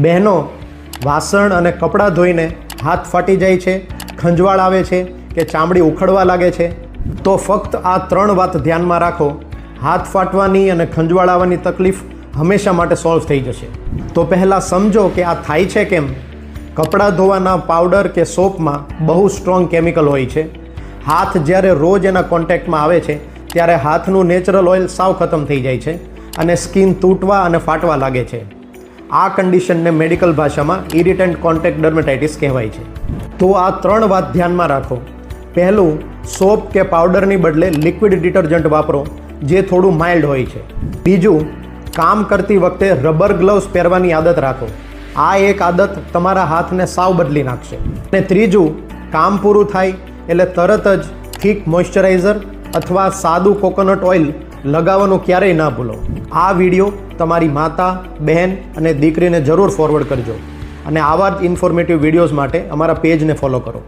બહેનો, વાસણ અને કપડાં ધોઈને હાથ ફાટી જાય છે, ખંજવાળ આવે છે કે ચામડી ઉખડવા લાગે છે, તો ફક્ત આ 3 વાત ધ્યાનમાં રાખો. હાથ ફાટવાની અને ખંજવાળ આવવાની તકલીફ હંમેશા માટે સોલ્વ થઈ જશે. તો પહેલાં સમજો કે આ થાય છે કેમ. કપડાં ધોવાના પાવડર કે સોપમાં બહુ સ્ટ્રોંગ કેમિકલ હોય છે. હાથ જ્યારે રોજ એના કોન્ટેક્ટમાં આવે છે ત્યારે હાથનું નેચરલ ઓઇલ સાવ ખતમ થઈ જાય છે અને સ્કિન તૂટવા અને ફાટવા લાગે છે. આ કન્ડિશનને મેડિકલ ભાષામાં ઇરિટેન્ટ કોન્ટેક્ટ ડર્મેટાઇટિસ કહેવાય છે. તો આ 3 વાત ધ્યાનમાં રાખો. પહેલું, સોપ કે પાવડરની બદલે લિક્વિડ ડિટર્જન્ટ વાપરો જે થોડું માઇલ્ડ હોય છે. બીજું, કામ કરતી વખતે રબર ગ્લવ્સ પહેરવાની આદત રાખો. આ એક આદત તમારા હાથને સાવ બદલી નાખશે. અને ત્રીજું, કામ પૂરું થાય એટલે તરત જ થીક મોઇશ્ચરાઇઝર અથવા સાદું કોકોનટ ઓઇલ લગાવવાનું ક્યારેય ના ભૂલો. આ વિડીયો તમારી માતા, બહેન અને દીકરીને જરૂર ફોરવર્ડ કરજો અને આવા જ ઇન્ફોર્મેટિવ વિડીયોઝ માટે અમારા પેજને ફોલો કરો.